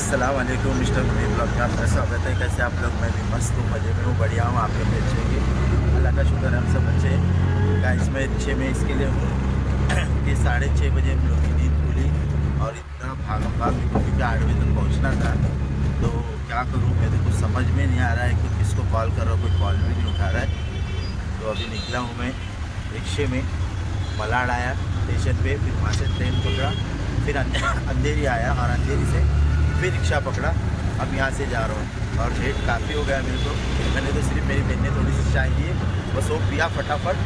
अस्सलाम वालेकुम mister Munir blog में आपका स्वागत है। कैसे आप लोग? मैं भी मस्त हूँ, मज़े में हूँ, बढ़िया हूँ। आप लोग भी अच्छे होंगे, अल्लाह का शुक्र है, हम सब अच्छे हैं। गाइस मैं अच्छे में इसके लिए हूँ कि 6:30 बजे हम लोग की नींद खुली और इतना भागम भाग क्योंकि 8 बजे तक पहुँचना था। तो क्या करूँ, मेरे को समझ में नहीं आ रहा है कि किसको कॉल कर रहा हूँ, कोई कॉल भी नहीं उठा रहा है। तो अभी निकला हूँ मैं रिक्शे में, मलाड आया स्टेशन पे, फिर वहाँ से ट्रेन पकड़ा, फिर अंधेरी आया और अंधेरी से फिर रिक्शा पकड़ा। अब यहाँ से जा रहा हूँ और लेट काफ़ी हो गया मेरे को। मैंने तो सिर्फ मेरी बहन ने थोड़ी सी चाय ली है, बस वो पिया फटाफट,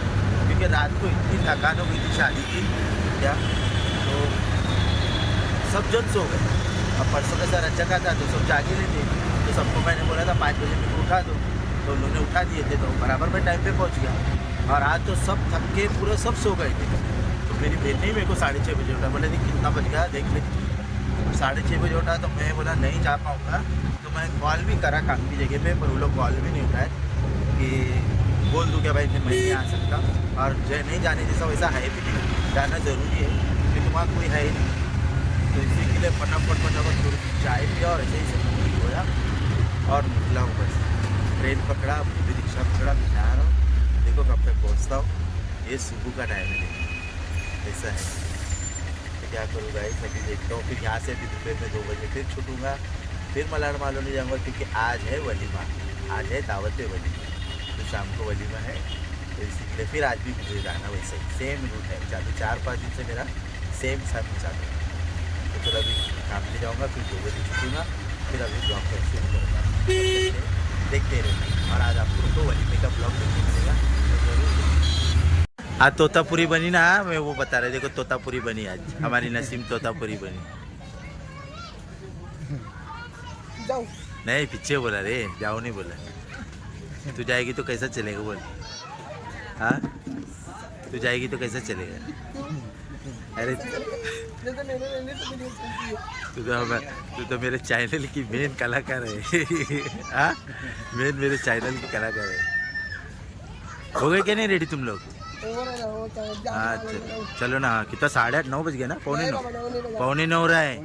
क्योंकि रात को इतनी थकान हो गई थी शादी की क्या, तो सब जन सो गए। अब परसों का सर अच्छा था तो सब जागे रहे थे, तो सबको मैंने बोला था 5 बजे मेरे को उठा दो, तो उन्होंने उठा दिए थे, तो बराबर में टाइम पे पहुँच गया। और आज तो सब थक के पूरे सब सो गए थे। तो मेरी बहन ने मेरे को 6:30 बजे उठा, बोले नहीं कितना बज गया देख ले। 6:30 बजे उठा तो मैं बोला नहीं जा पाऊँगा, तो मैं कॉल भी करा काम की जगह पे, पर वो लोग कॉल भी नहीं उठाए कि बोल दूँ क्या भाई मैं नहीं आ सकता। और जो नहीं जाने जैसा वैसा है भी नहीं, जाना ज़रूरी है क्योंकि वहाँ कोई है ही नहीं। तो इसी के लिए फटाफट थोड़ी चाय पिया और ऐसे ही सब होया और निकला हूँ। बस ट्रेन पकड़ा, फिर रिक्शा पकड़ा, मैं जा रहा हूँ, देखो कब तक पहुँचता हूँ। ये सुबह का टाइम है, देखो ऐसा है। क्या करूँ गाइस, अभी देखता हूँ। फिर यहाँ से भी दोपहर में 2 बजे फिर छूटूंगा, फिर मलाड मालूम नहीं जाऊँगा, क्योंकि आज है वलीमा, आज है दावत वलीमा, तो शाम को वलीमा है। तो इसी के लिए फिर आज भी मुझे जाना वैसे ही सेम रूट है, चालू 4-5 दिन से मेरा सेम चालू है। तो चलो अभी काम पे जाऊँगा, फिर 2 बजे छूटूँगा, फिर अभी ब्लॉग का शुरू करूँगा। देखते रहेंगे और आज आपको तो वलीमे का ब्लॉग देखने मिलेगा तो ज़रूर। आज तोतापुरी बनी ना, मैं वो बता रहे, देखो तोतापुरी बनी आज, हमारी नसीम तोतापुरी बनी। जाओ नहीं पीछे बोला रे, जाओ नहीं बोला। तू जाएगी तो कैसा चलेगा बोल? हाँ तू जाएगी तो कैसा चलेगा? अरे तू तो मेरे चैनल की मेन कलाकार है। हाँ मेन मेरे चैनल की कलाकार है। हो गए क्या नहीं रेडी तुम लोग? हाँ चलो ना, कितना 8:30-9 बज गया ना, 8:45 हो रहा है।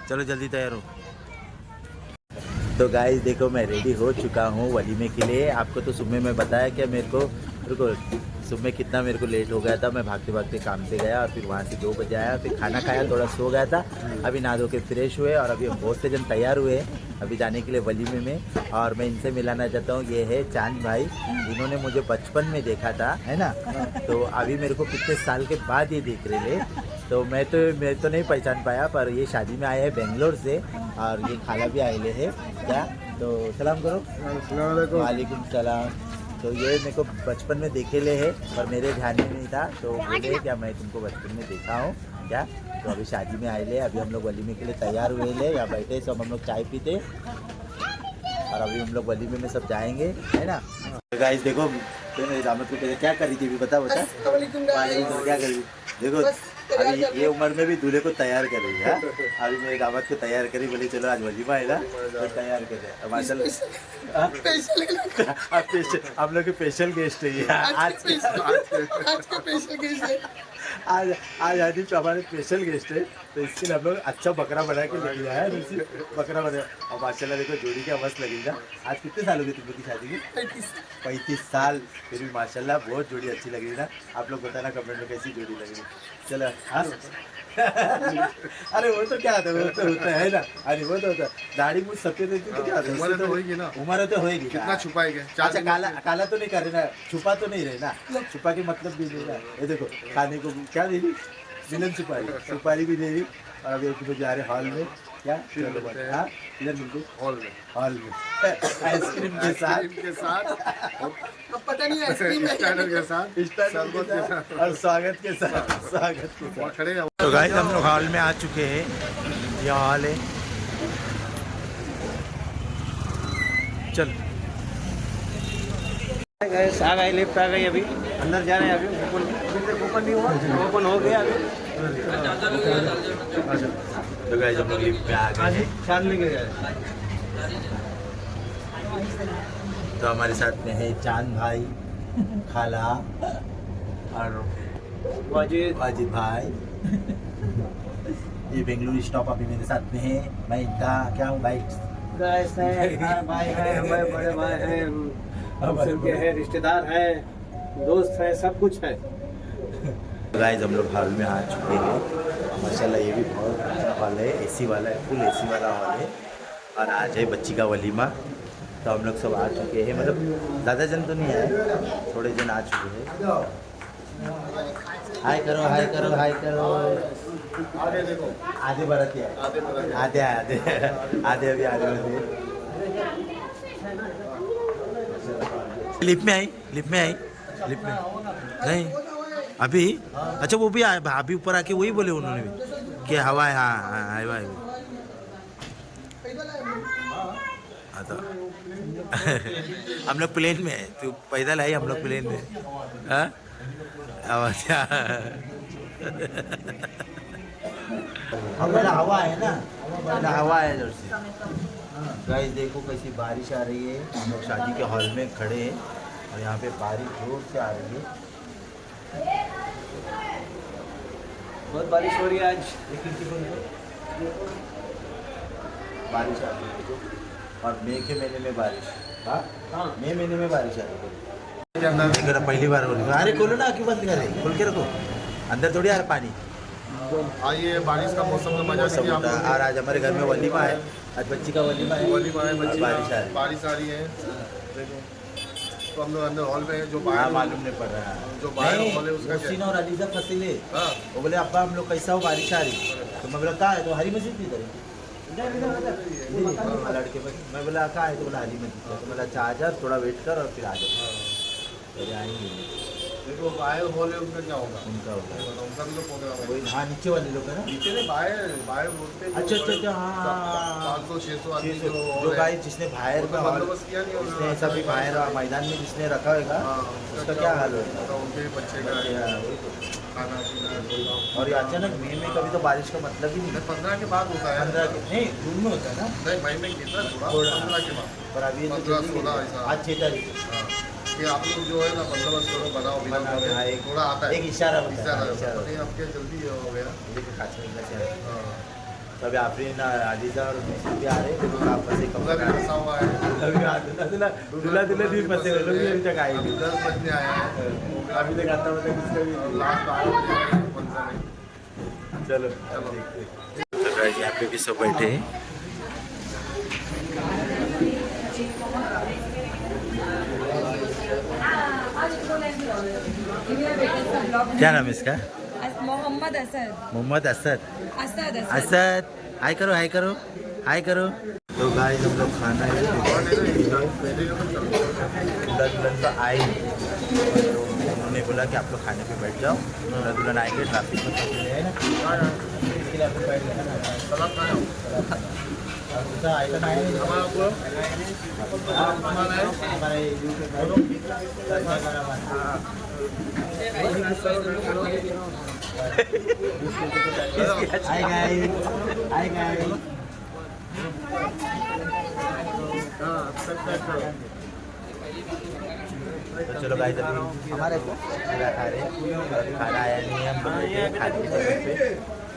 चलो जल्दी तैयार हो। तो गाइस देखो मैं रेडी हो चुका हूँ वलीमे के लिए। आपको तो सुबह में बताया क्या मेरे को सुबह कितना मेरे को लेट हो गया था। मैं भागते भागते काम से गया और फिर वहाँ से 2 बजे आया, फिर खाना खाया, थोड़ा सो गया था। अभी नहा धो के फ्रेश हुए और अभी बहुत से जन तैयार हुए हैं अभी जाने के लिए वलीमे में। और मैं इनसे मिलाना चाहता हूँ, ये है चांद भाई, इन्होंने मुझे बचपन में देखा था, है ना, तो अभी मेरे को कितने साल के बाद ये देख रहे थे। तो मैं तो नहीं पहचान पाया, पर ये शादी में आए हैं बेंगलोर से और ये खाला भी आए हैं क्या। तो सलाम करो। वालेकुम सलाम। तो ये मेरे को बचपन में देखे ले है पर मेरे ध्यान में नहीं था, तो बोले क्या मैं तुमको बचपन में देखा हूँ क्या। तो अभी शादी में आए ले, अभी हम लोग वलीमे के लिए तैयार हुए ले, यहाँ बैठे सब हम लोग चाय पीते और अभी हम लोग वलीमे में सब जाएंगे, है ना। तो गाइस देखो तो मेरी दामद को क्या करी थी बता क्या करी। देखो अभी ये उम्र में भी दूल्हे को तैयार कर रही है। अभी मेरे दामाद को तैयार करी, बोले चलो आज वलीमा है ना तो तैयार कर रहे। माशाल्लाह हम लोग के स्पेशल गेस्ट है आज आदि हमारे स्पेशल गेस्ट है, तो इसके लिए हम लोग अच्छा बकरा बना के लेके आया है। बकरा बना और माशाल्लाह देखो जोड़ी क्या मस्त लगेगा। आज कितने साल हो गए तुम लोग की शादी की? 35 साल। फिर भी माशाल्लाह बहुत जोड़ी अच्छी लग रही ना। आप लोग बताना कमेंट में कैसी जोड़ी लग रही। चलो हाँ अरे वो तो क्या आता है, वो तो होता है ना। अरे वो तो होता है, दाढ़ी मुझ सफेद रहती तो क्या उम्र तो होगी ना, उम्र तो होगी। कितना छुपाएंगे? अच्छा काला तो नहीं कर रहे ना, छुपा तो नहीं रहे ना, छुपा के मतलब भी नहीं ना। ये देखो खाने को क्या दे रही, मिलन सुपारी भी दे रही। और अभी एक जा रहे हॉल में क्या हाँ इधर बिल्कुल हॉल में आइसक्रीम के साथ पता नहीं आइसक्रीम के साथ और स्वागत के साथ तो गाइस हम लोग हॉल में आ चुके हैं। ये हॉल है, चल आ गए, लिफ्ट आ गई, अभी अंदर जा रहे हैं। अभी ओपन नहीं हुआ, ओपन हो गया अभी। तो गाइस हम लोग लिफ्ट में आ गए। चांद लेके गए। तो हमारे साथ में है चांद भाई, खाला और वाजिद भाई। ये बेंगलुरु स्टॉप अभी मेरे साथ में है, मैं इनका क्या हूँ भाई, गाइस हैं, भाई हैं, हमारे बड़े भाई हैं, हम सबके हैं, रिश्तेदार हैं, दोस्त हैं, सब कुछ है। गाइस हम लोग हॉल में आ चुके हैं माशाल्लाह, ये भी बहुत अच्छा हॉल है, एसी वाला है, फुल एसी वाला हॉल है। और आज है बच्ची का वलीमा, तो हम लोग सब आ चुके हैं, मतलब ज़्यादा जन तो नहीं आए, थोड़े जन आ चुके हैं। हाय करो हाय करो हाय करो। आगे देखो, आधे बरत है, आधे आधे आधे अभी आधे बरत। लिफ्ट में आई, लिफ्ट में आई, लिफ्ट में नहीं अभी। अच्छा वो भी आए अभी, ऊपर आके वही बोले उन्होंने भी कि हवा है, हाँ हवा है। हाँ तो हम लोग प्लेन में है, तो पैदल है, हम लोग प्लेन में। हाँ अच्छा हमारा हवा है ना, मेरा हवा है इधर से। गाइस देखो कैसी बारिश आ रही है, हम लोग शादी के हॉल में खड़े हैं और यहाँ पे बारिश जोर से आ रही है। बहुत बारिश हो रही है आज। बारिश आ रही है और मई के महीने में बारिश। हाँ मई महीने में बारिश आ रही है, पहली बार हो रही है। अरे खोलो ना, क्यों बंद करे, खोल के रखो, अंदर थोड़ी आ रहा पानी। आइए बारिश का मौसम का मजा लीजिए आप लोग। और आज हमारे घर में वलीमा है, आज बच्ची का वलीमा है, वलीमा है, बच्ची बारिश आ रही है। बारिश आ रही है। देखो तो हम लोग अंदर हॉल में हैं, जो हाँ बाहर मालूम नहीं पड़ रहा है, जो बाहर हॉल है उसका क्या मोहसिन और अलीजा फसीले, हाँ वो बोले अब्बा हम लोग कैसा हो, बारिश आ रही। तो मैं बोला कहाँ है, तो हरी मस्जिद की तरह लड़के पर। मैं बोला कहाँ है, तो बोला हरी मस्जिद का। तो बोला अच्छा आ जा, थोड़ा वेट कर और फिर आ जाओ। अरे आएंगे, देखो बाहर हॉल है उसका क्या होगा, उनका होगा उनका भी तो प्रोग्राम है। वही। हाँ नीचे वाले लोग है ना, नीचे नहीं, बाहर रोड पे अच्छा अच्छा अच्छा, हाँ 500-600 आदमी जो जो hall है, गाइस जिसने बाहर उसका का हॉल, बंदोबस्त किया नहीं जिसने उन्होंने। सभी बाहर मैदान में जिसने रखा होगा, हाँ, उसका क्या हाल होगा। तो उनके बच्चे का हाँ, वही तो। खाना पीना। और ये अचानक मई में कभी तो बारिश का मतलब ही नहीं। 15 के बाद होता है, 15 के नहीं, जून में होता है ना, नहीं मई में कितना थोड़ा थोड़ा। 15 के बाद। पर अभी तो 15, जल्दी 16 है। ऐसा। आज 6 तारीख है। हाँ, कि आप लोग जो है ना बंदोबस्त करो, बनाओ बिना बनाओ, करके, हाँ, एक- थोड़ा आता है, एक इशारा होता है, इशारा हाँ, इशारा। नहीं आपके जल्दी हो गया। देखो कांच में इतना से आए। हाँ, तो अभी आफरीन अलीजा और मिस्र भी आ रहे हैं, तो आपस से पूरा भी फंसा हुआ है। दूल्हा दुल्हन भी फंसे हुए लोग भी अभी तक आए अभी नहीं। 10 बजने आया है, अभी तक आता मतलब किसका भी और लास्ट 12 बजे आए हैं, 15 में। चलो चलो। देखते हैं। तो गाइस यहाँ पे भी सब बैठे हैं। क्या नाम है इसका? मोहम्मद असद। मोहम्मद असद। असद असद। असद हाय करो हाय करो हाय करो। तो गाइस हम लोग खाना है, दूल्हा दुल्हन तो आए नहीं। तो उन्होंने बोला कि आप लोग खाने पे बैठ जाओ, दूल्हा दुल्हन आएंगे, ट्रैफिक में फंसे हैं ना, इसके लिए आप लोग बैठ लेना ना। सलाद खाना और दूसरा आइटम आया नहीं हमारा आपको हमारा है, हमारे हाय गाइस हाय गाइस। तो चलो गाइस अभी हमारे को पूरा खा रहे हैं, खाना आया नहीं है, हम लोग बैठे हैं खाने के लिए पे।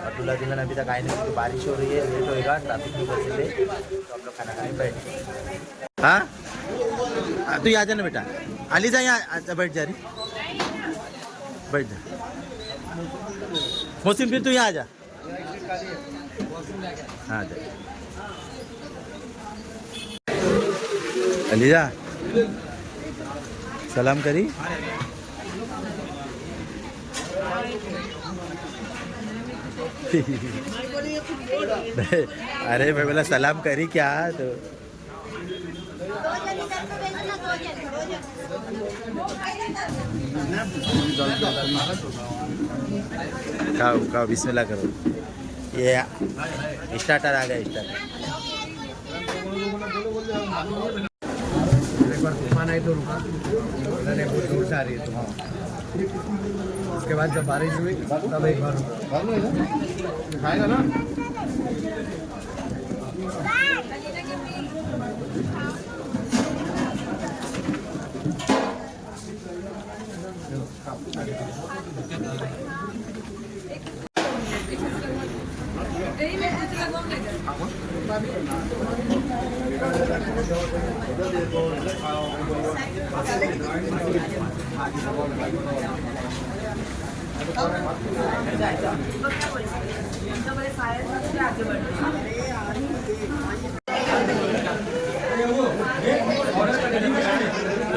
और दूल्हा दुल्हन अभी तक आए नहीं, क्योंकि बारिश हो रही है, लेट होएगा, ट्रैफिक में फंसे थे, तो हम लोग खाना खाने बैठे। हाँ तू यहाँ जा ना बेटा, अलीजा यहाँ बैठ जा रही, बैठ जा। मोहसिन फिर तू यहाँ आ जा, हाँ जा। अलीजा सलाम करी। अरे मैं बोला सलाम करी क्या, तो खाओ खाओ, बिस्मिल्लाह करो। ये स्टार्टर आ गया, स्टार्टर। एक बार तूफान आई तो रुका, मैंने बहुत दूर से आ रही है तूफान। उसके बाद जब बारिश हुई तब एक बार रुका। खाएगा ना। तो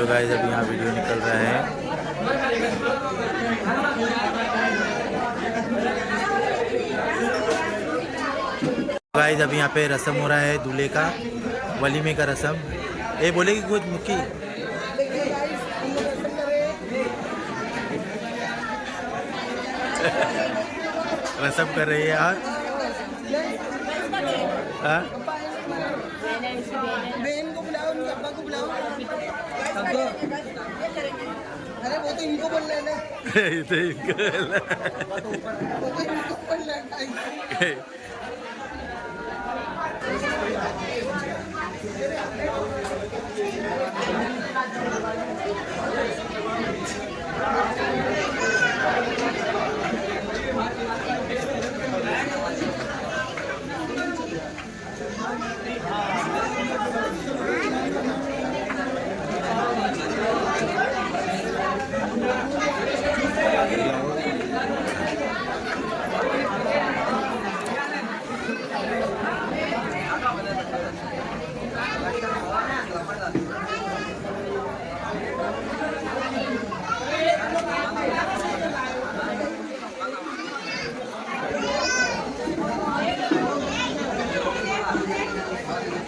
गाइस अभी यहाँ वीडियो निकल रहा है। गाइस अभी यहाँ पे रस्म हो रहा है दूल्हे का, वलीमे का रस्म। ये बोलेगी कुछ मुक्की? रस्म कर रही है यार। हाँ? बहन को बुलाओ, उनके अब्बा को बुलाओ। अरे वो तो इनको बोलना है ना। ये तो इनको वो तो इनको बोलना है।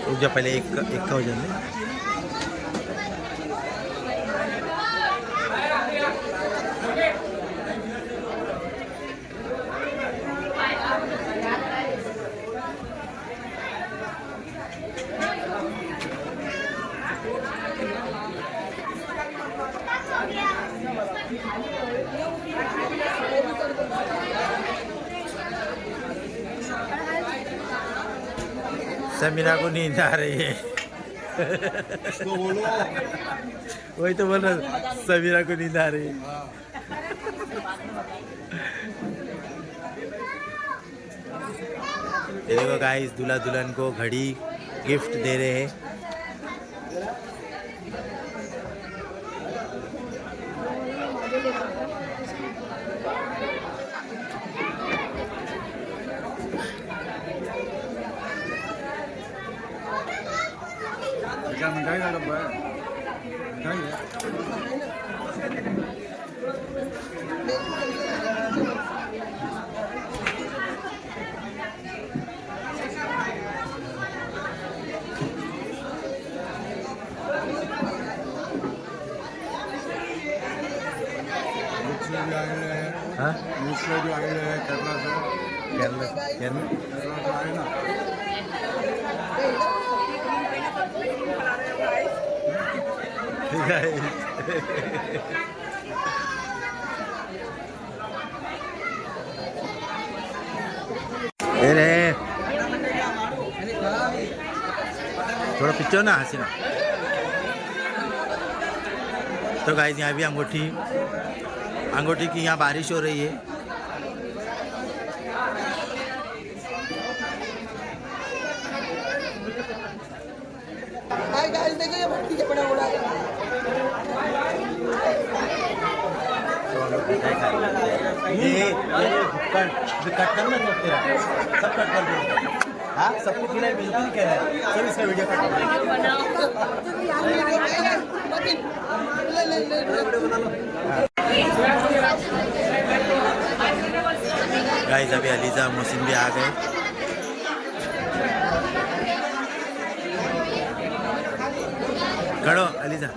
रुक जा, पहले एक का हो जाने। समीरा को नींद आ रही है। इसको बोलो। वही तो बोल रहा, समीरा को नींद आ रही है। ये देखो गाइस, दूल्हा दुल्हन को घड़ी गिफ्ट दे रहे हैं। क्या मिठाई का डब्बा है? मिठाई है। हाँ? दूसरे जो आए हैं केरला से, केरला केरला केरला से आए ना। अरे थोड़ा पिक्चर ना हंसी ना। तो गाइस यहाँ भी अंगूठी की यहाँ बारिश हो रही है। हाय गाइस, देखो ये भट्टी के बड़ा बड़ा है। कट करना तेरा सब कट कर दूँगा। हाँ, सबको खिलाए, बिल्कुल कह रहा है सब इसका वीडियो कट कर। गाइस अभी अलीजा मोहसिन भी आ गए। खड़ो अलीजा।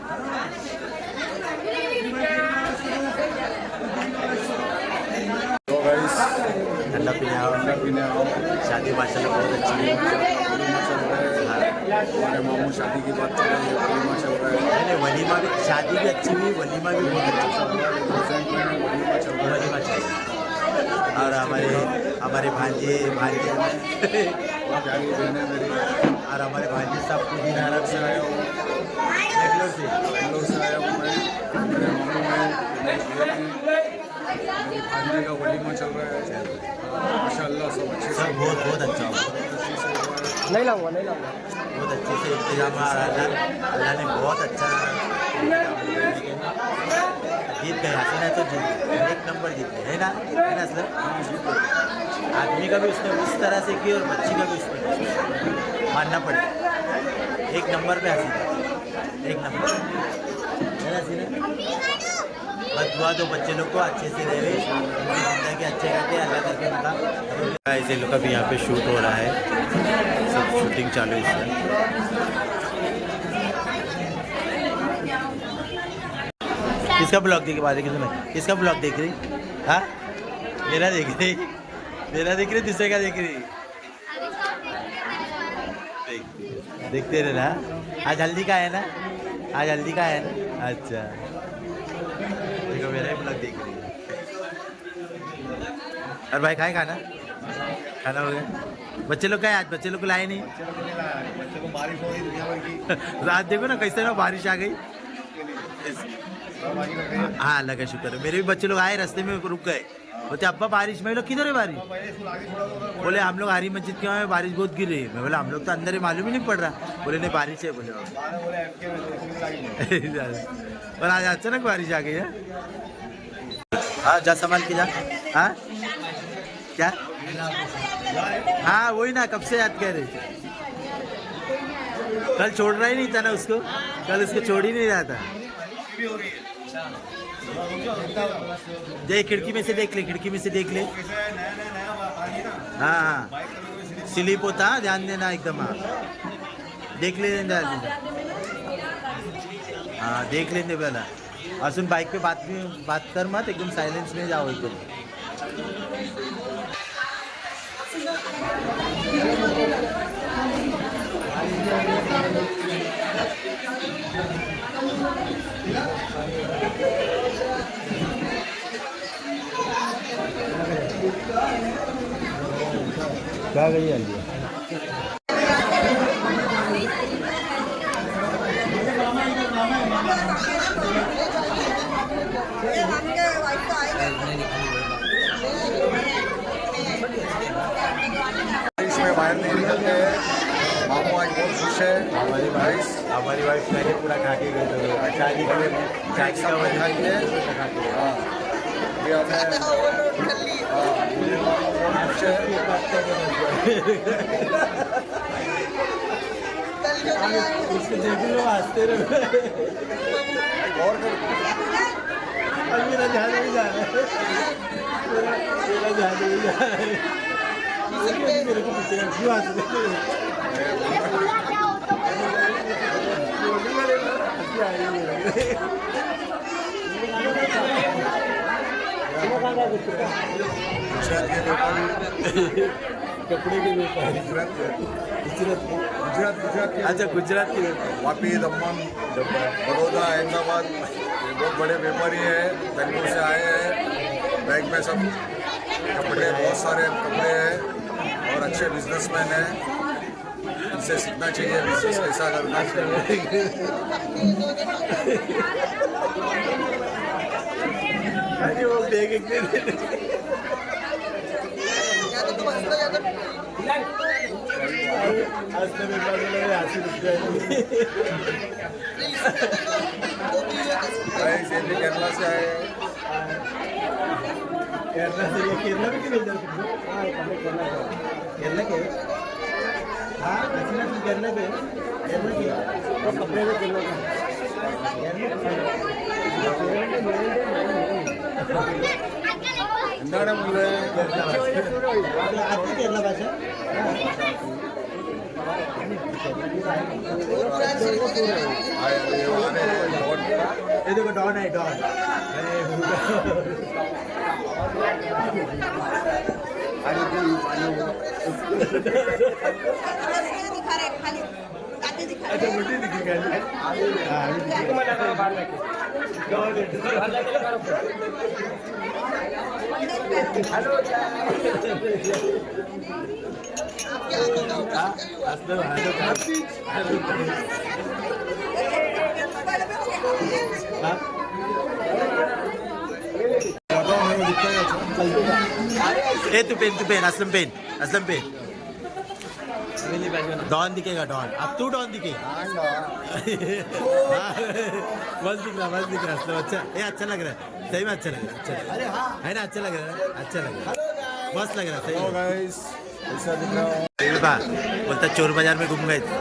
तो गाइस ठंडा पीने आओ। शादी माशाल्लाह बहुत अच्छी है। हमारे मामू शादी की बात चल रही है, वलीमा चल रहा है। नहीं, वलीमा भी, शादी भी अच्छी हुई, वलीमा भी बहुत अच्छा वलीमा चल रहा है। वलीमा चाहिए। और हमारे भांजे प्यारी बहनें मेरी, और हमारे भांजे सब कुछ भी नाराज से आया हूँ, बेंगलोर से। बेंगलोर से आया हूँ मैं। मेरे मामू में भांजे का वलीमा चल रहा है। माशाल्लाह सब अच्छे से सब बहुत अच्छा हुआ। अच्छे से हुआ है। नहीं लाऊंगा नहीं लाऊंगा। बहुत अच्छे से इंतजाम अल्लाह ने बहुत अच्छा जीत गए हसीना तो जीत गए, एक नंबर जीत गए है ना असलम? आदमी का भी उसने उस तरह से की और बच्ची का भी उसने मानना पड़ेगा। एक नंबर पे हसीना, एक नंबर है ना हसीना? बस दुआ दो बच्चे लोग को अच्छे से रहे, जिंदगी अच्छे करके अल्लाह करके उनका। ऐसे लोग अभी यहाँ पे शूट हो रहा है, सब शूटिंग चालू है इसमें। किसका ब्लॉग देख बात किसका ब्लॉग देख रही? हाँ मेरा देख रही, मेरा देख रही, दूसरे का देख रही? देखते रहे ना। आज हल्दी का है ना, आज हल्दी का है ना। अच्छा देखो मेरा ही ब्लॉग देख रही है। और भाई खाए खाना खाना हो गया? बच्चे लोग का है आज? बच्चे लोग को लाए नहीं? बच्चों को बारिश हो रही दुनिया भर की। रात देखो ना कैसे ना बारिश आ गई। हाँ अल्लाह का शुक्र है, मेरे भी बच्चे लोग आए, रास्ते में रुक गए, बोलते अब्बा बारिश में। लोग किधर है बारिश? बोले हम लोग हरी मस्जिद के वहाँ में बारिश बहुत गिर रही है। मैं बोला हम लोग तो अंदर है, मालूम ही नहीं पड़ रहा। बोले नहीं बारिश है। बोले और आज अचानक बारिश आ गई है। हाँ जा संभाल के जा। हाँ क्या? हाँ वही ना, कब से याद कर रहे? कल छोड़ रहा ही नहीं था ना उसको, कल उसको छोड़ ही नहीं रहा था। देख खिड़की में से देख ले, खिड़की में से देख ले। हाँ हाँ स्लिप होता, ध्यान देना एकदम। हाँ देख ले, हाँ देख लेंगे पहला। और सुन बाइक पे बात कर मत, एकदम साइलेंस में जाओ एकदम। क्या गई हल्दी? इसमें बाहर नहीं निकलते। मामू आज बहुत खुश है। हमारी वाइफ पहले पूरा खा के गए थे शादी के लिए, शादी का वजह खाइए। हाँ ये हमें खुश है। उसको देख लो, हंसते रहो। और अब मेरा ध्यान नहीं जा रहा है, मेरा ध्यान नहीं जा रहा है। मेरे को पीछे क्यों हंस रहे? कपड़े के व्यापारी गुजरात के अच्छा गुजरात के वापी, दमन, बड़ौदा, अहमदाबाद बहुत बड़े व्यापारी हैं, बेंगलोर से आए हैं। बैग में सब कपड़े, बहुत सारे कपड़े हैं और अच्छे बिजनेसमैन हैं। इनसे सीखना चाहिए बिजनेस कैसा करना चाहिए। अरे वो देख केरला से आए हैं। केरला से ये केरला में क्यों भेजा? केरला के? हाँ हसीना तुम केरला के? केरला के कपड़े में केरला के? എന്താണ് മുല്ലേ केरला भाषा ये देखो डॉन है, डॉन। अच्छा मुझे दिखेगा। ए तू पेन असलम पेन डॉन दिखेगा डॉन अब तू डॉन दिखेगा बस दिख रहा असलम अच्छा ये अच्छा लग रहा है सही में अच्छा लग रहा है अच्छा है ना अच्छा लग रहा है अच्छा लग रहा है मस्त लग रहा है सही गाइस ऐसा दिख रहा है बा बोलता चोर बाजार में घूम गए थे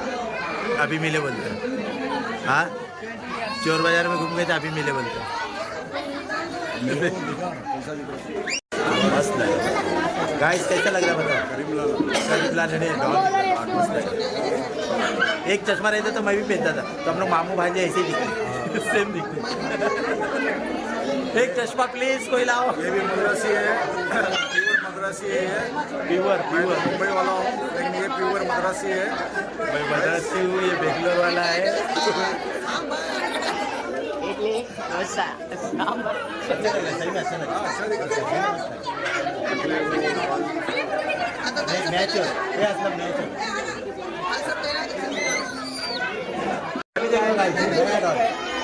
अभी मिले बोलते हाँ चोर बाजार में घूम गए थे अभी मिले बोलते मस्त है गाइस कैसा लग रहा है बताओ करीमलाल ने डॉन मस्त है एक चश्मा रहता तो मैं भी पहनता था तो हम लोग मामू भाई ऐसे ही दिखते सेम दिखते एक चश्मा प्लीज कोई लाओ ये भी मद्रासी है प्योर मद्रासी है प्योर मैं तो मुंबई वाला हूँ लेकिन ये प्योर मद्रासी है मैं मद्रासी हूँ ये बेंगलोर वाला है अच्छा लग रहा है सही में अच्छा लग रहा है नेचर ये असलम नेचर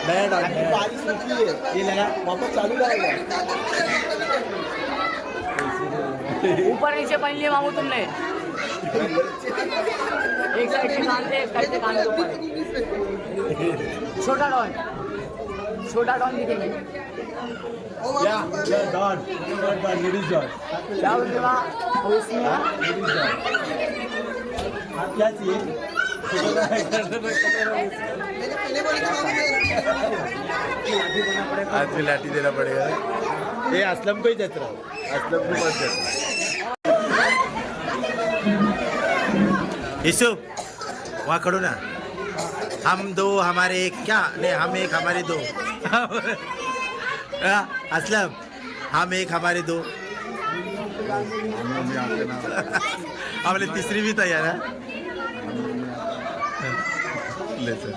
नया डॉन ये लगा वापस चालू रहेगा ऊपर नीचे पहन लिया मामू तुमने एक साइड के कान से एक साइड के कान के ऊपर छोटा डॉन दिखेंगे डॉन लेडीज डॉन क्या बोलते वहाँ उसमें आप क्या चाहिए आज भी लाठी देना पड़ेगा ये असलम को ही देता रहा असलम को मत देता यीशु वहाँ खड़ो ना हम दो हमारे एक क्या नहीं हम एक हमारे दो असलम हम एक हमारे दो हमने तीसरी भी तैयार है ले सर